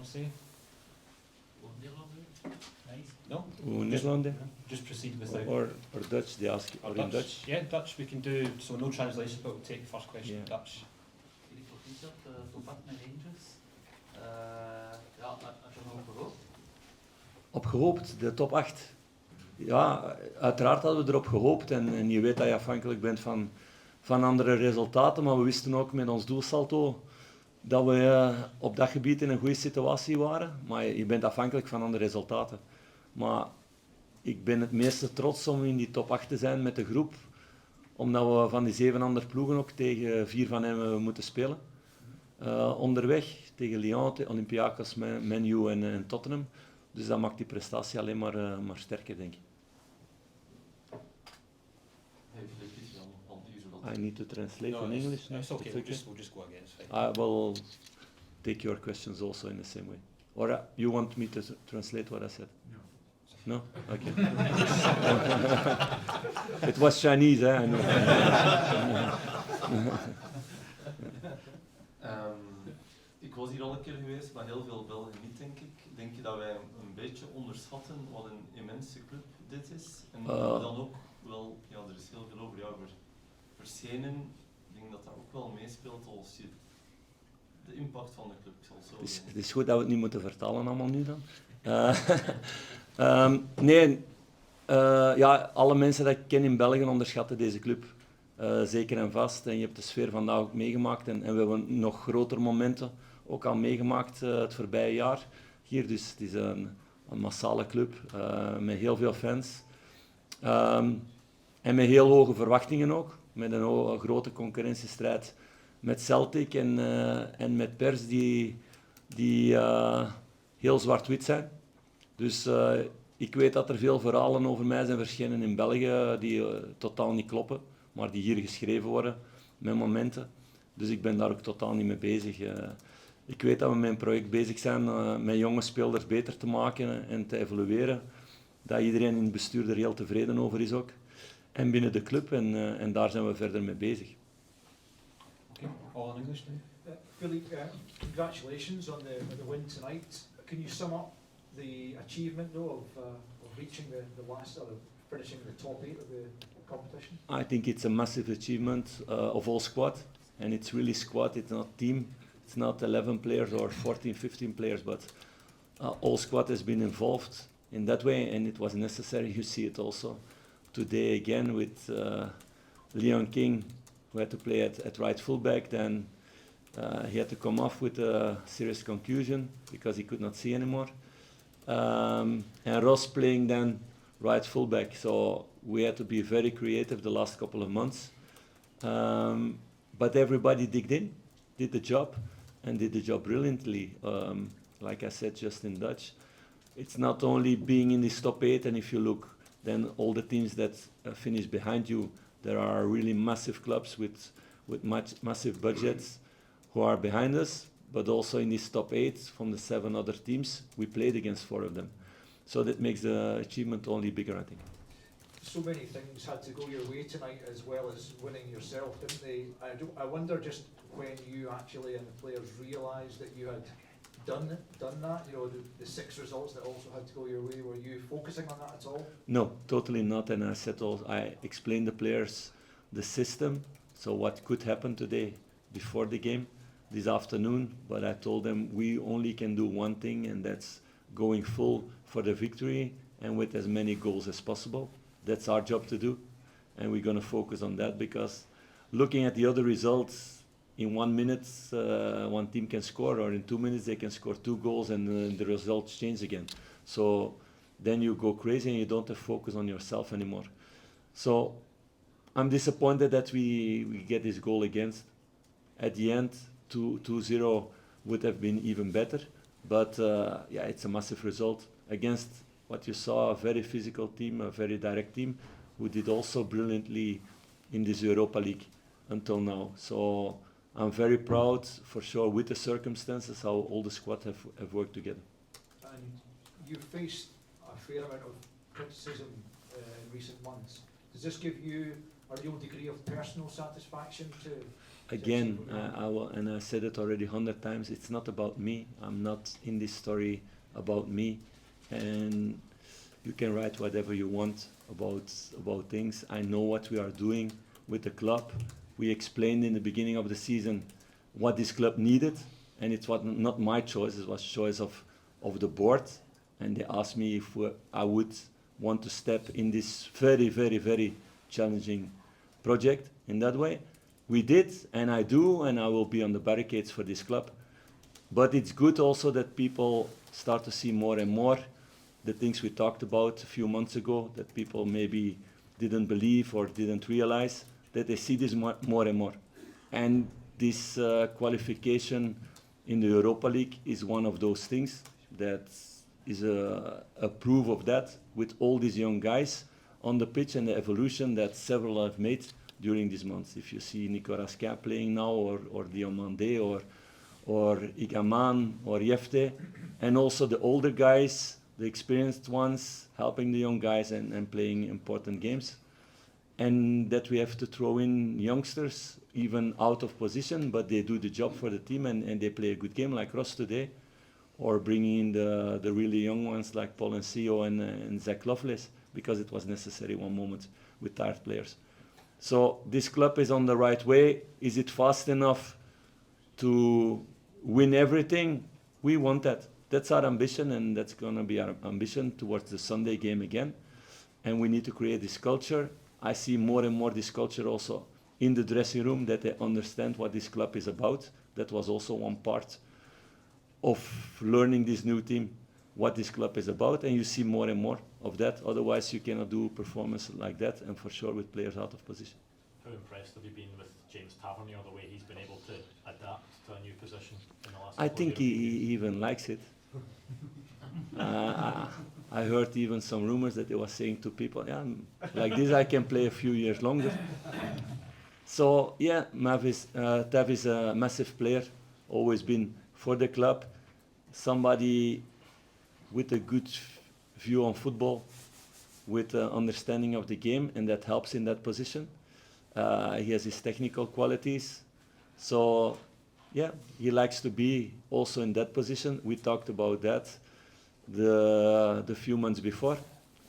Say? Nice. No? Nederlander? Just proceed without. Or Dutch, they ask, or in Dutch? Yeah, Dutch we can do, so no translation, but we'll take the first question in Dutch. Jullie proficiat, top 8 met Rangers. Ja, had je nog gehoopt? Op gehoopt, de top 8. Ja, uiteraard hadden we erop gehoopt en je weet dat je afhankelijk bent van andere resultaten, maar we wisten ook met ons doelsalto dat we op dat gebied in een goede situatie waren, maar je bent afhankelijk van andere resultaten. Maar ik ben het meeste trots om in die top 8 te zijn met de groep, omdat we van die 7 andere ploegen ook tegen 4 van hen moeten spelen. Onderweg tegen Lyon, Olympiakos, Man U en Tottenham. Dus dat maakt die prestatie alleen maar sterker, denk ik. I need to translate in English. No, it's okay. We'll just go again. It's fine. I will take your questions also in the same way. Or you want me to translate what I said? No? Okay. It was Chinese, I know. Ik was hier al een keer geweest, maar heel veel Belgen niet, denk ik. Denk je dat wij een beetje onderschatten wat een immense club dit is? En dan ook wel, ja, er is heel veel over verschenen. Ik denk dat dat ook wel meespeelt als je de impact van de club zal zo. Het is goed dat we het niet moeten vertalen allemaal nu dan. Ja, alle mensen die ik ken in België onderschatten deze club. Zeker en vast. En je hebt de sfeer vandaag ook meegemaakt. En we hebben nog grotere momenten ook al meegemaakt het voorbije jaar hier. Dus het is een massale club met heel veel fans. En met heel hoge verwachtingen ook. Met een grote concurrentiestrijd met Celtic en met pers die heel zwart-wit zijn. Dus ik weet dat er veel verhalen over mij zijn verschenen in België die totaal niet kloppen, maar die hier geschreven worden met momenten. Dus ik ben daar ook totaal niet mee bezig. Ik weet dat we met een project bezig zijn met jonge spelers beter te maken en te evolueren. Dat iedereen in het bestuur er heel tevreden over is ook. En binnen de club en daar zijn we verder mee bezig. Okay, all in English then? Philippe, congratulations on the win tonight. Can you sum up the achievement though of reaching the last, or finishing the top 8 of the competition? I think it's a massive achievement of all squad, and it's really squad, it's not team, it's not 11 players or 14, 15 players, but all squad has been involved in that way, and it was necessary. You see it also today again with Leon King, who had to play at right fullback, then he had to come off with a serious concussion because he could not see anymore. And Ross playing then right fullback, so we had to be very creative the last couple of months. But everybody digged in, did the job, and did the job brilliantly. Like I said just in Dutch, it's not only being in this top 8, and if you look then all the teams that finish behind you, there are really massive clubs with massive budgets who are behind us, but also in this top 8 from the 7 other teams, we played against 4 of them. So that makes the achievement only bigger, I think. So many things had to go your way tonight as well as winning yourself, didn't they? I wonder just when you actually and the players realised that you had done that, you know, the 6 results that also had to go your way, were you focusing on that at all? No, totally not, and I explained the players the system, so what could happen today before the game, this afternoon, but I told them we only can do one thing, and that's going full for the victory and with as many goals as possible. That's our job to do, and we're going to focus on that, because looking at the other results, in 1 minute one team can score, or in 2 minutes they can score 2 goals and the results change again. So then you go crazy and you don't have focus on yourself anymore. So I'm disappointed that we get this goal against. At the end, 2-0 would have been even better, but yeah, it's a massive result against what you saw, a very physical team, a very direct team, who did also brilliantly in this Europa League until now. So I'm very proud, for sure, with the circumstances, how all the squad have worked together. And you've faced a fair amount of criticism in recent months. Does this give you a real degree of personal satisfaction to Again, and I said it already 100 times, it's not about me. I'm not in this story about me. And you can write whatever you want about things. I know what we are doing with the club. We explained in the beginning of the season what this club needed, and it was not my choice, it was choice of the board. And they asked me if I would want to step in this very, very, very challenging project in that way. We did, and I do, and I will be on the barricades for this club. But it's good also that people start to see more and more the things we talked about a few months ago, that people maybe didn't believe or didn't realize, that they see this more and more. And this qualification in the Europa League is one of those things that is a proof of that, with all these young guys on the pitch and the evolution that several have made during these months. If you see Nicolas Clement playing now, or Diomande, or Igaman, or Jefte, and also the older guys, the experienced ones, helping the young guys and playing important games. And that we have to throw in youngsters, even out of position, but they do the job for the team, and they play a good game, like Ross today, or bringing in the really young ones like Paul and Theo and Zach Lovelace, because it was necessary one moment with tired players. So this club is on the right way. Is it fast enough to win everything? We want that. That's our ambition, and that's going to be our ambition towards the Sunday game again. And we need to create this culture. I see more and more this culture also in the dressing room, that they understand what this club is about. That was also one part of learning this new team, what this club is about, and you see more and more of that. Otherwise, you cannot do performance like that, and for sure with players out of position. How impressed have you been with James Tavernier, the way he's been able to adapt to a new position in the last I couple of think years? he even likes it. I heard even some rumors that he was saying to people, yeah, like this I can play a few years longer. So yeah, Tav is a massive player, always been for the club, somebody with a good view on football, with an understanding of the game, and that helps in that position. He has his technical qualities. So yeah, he likes to be also in that position. We talked about that the few months before.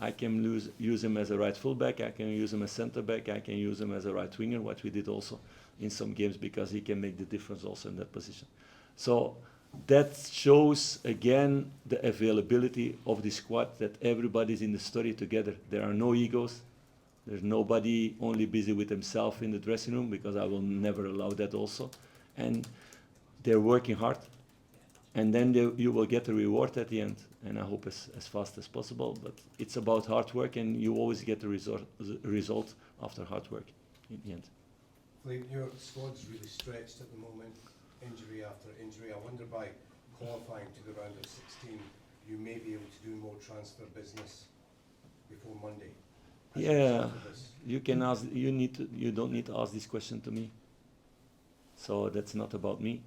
I can use him as a right fullback, I can use him as centre back, I can use him as a right winger, what we did also in some games, because he can make the difference also in that position. So that shows again the availability of the squad, that everybody's in the story together. There are no egos. There's nobody only busy with himself in the dressing room, because I will never allow that also. And they're working hard. And then you will get a reward at the end. And I hope as fast as possible. But it's about hard work, and you always get the result after hard work in the end. Philippe, your squad's really stretched at the moment, injury after injury. I wonder, by qualifying to the round of 16, you may be able to do more transfer business before Monday. Yeah, you can ask. You don't need to ask this question to me. So that's not about me.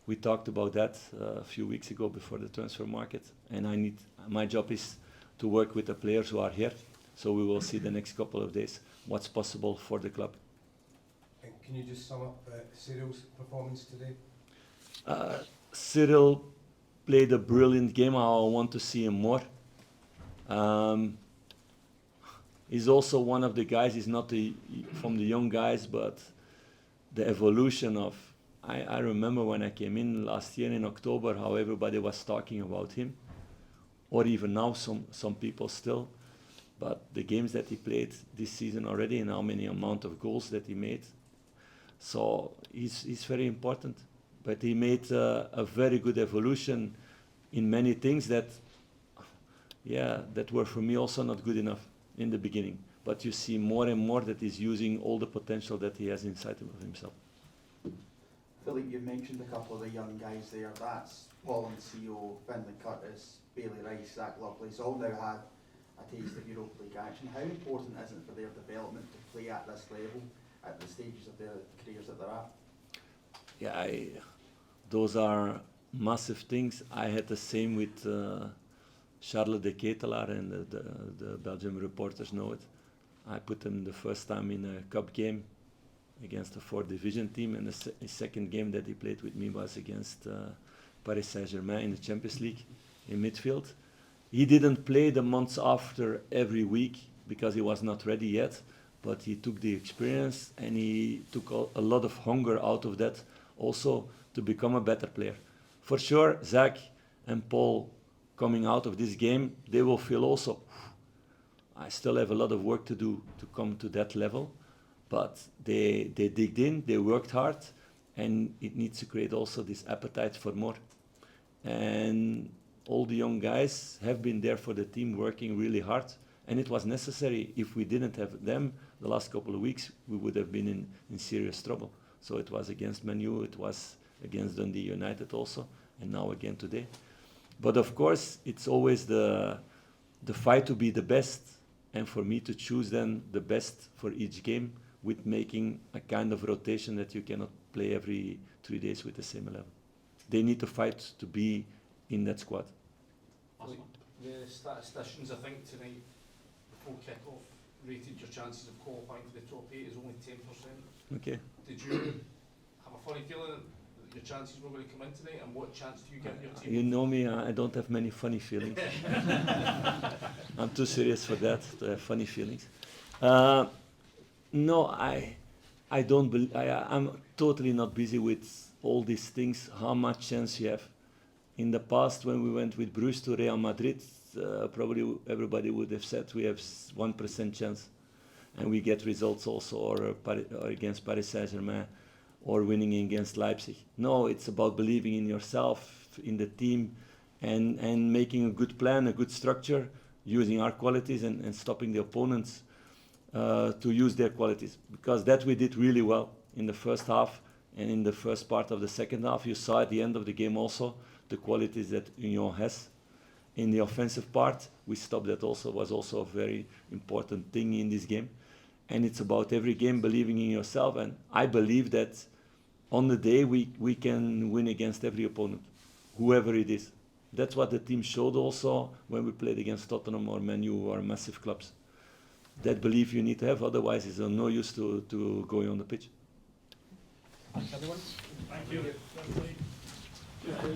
We talked about that a few weeks ago before the transfer market, and my job is to work with the players who are here. So we will see the next couple of days what's possible for the club. And can you just sum up Cyril's performance today? Cyril played a brilliant game. I want to see him more. He's also one of the guys. He's not from the young guys, but the evolution of. I remember when I came in last year in October, how everybody was talking about him, or even now some people still. But the games that he played this season already, and how many amount of goals that he made. So he's very important. But he made a very good evolution in many things that were for me also not good enough in the beginning. But you see more and more that he's using all the potential that he has inside of himself. Philippe, you've mentioned a couple of the young guys there. That's Paul and Theo, Finlay Curtis, Bailey Rice, Zach Lovelace, all now had a taste of Europa League action. How important is it for their development to play at this level, at the stages of their careers that they're at? Yeah, those are massive things. I had the same with Charles de Ketelaar, and the Belgian reporters know it. I put them the first time in a cup game against a 4th division team, and the second game that he played with me was against Paris Saint-Germain in the Champions League in midfield. He didn't play the months after every week because he was not ready yet, but he took the experience and he took a lot of hunger out of that also to become a better player. For sure, Zach and Paul coming out of this game, they will feel also, I still have a lot of work to do to come to that level, but they digged in, they worked hard, and it needs to create also this appetite for more. And all the young guys have been there for the team working really hard, and it was necessary. If we didn't have them the last couple of weeks, we would have been in serious trouble. So it was against Man U, it was against Dundee United also, and now again today. But of course, it's always the fight to be the best, and for me to choose then the best for each game with making a kind of rotation that you cannot play every 3 days with the same 11. They need to fight to be in that squad. The statisticians, I think, tonight, before kick-off, rated your chances of qualifying for the top 8 as only 10%. Okay. Did you have a funny feeling that your chances were going to come in tonight, and what chance do you give your team? You know me, I don't have many funny feelings. I'm too serious for that, to have funny feelings. No, I don't believe, I'm totally not busy with all these things, how much chance you have. In the past, when we went with Bruce to Real Madrid, probably everybody would have said we have 1% chance. And we get results also, or against Paris Saint-Germain, or winning against Leipzig. No, it's about believing in yourself, in the team, and making a good plan, a good structure, using our qualities and stopping the opponents to use their qualities. Because that we did really well in the first half and in the first part of the second half. You saw at the end of the game also the qualities that Union has. In the offensive part, we stopped that also, was also a very important thing in this game. And it's about every game believing in yourself, and I believe that on the day we can win against every opponent, whoever it is. That's what the team showed also when we played against Tottenham or Man U or massive clubs. That belief you need to have, otherwise it's of no use to going on the pitch. Thank you. Thank you.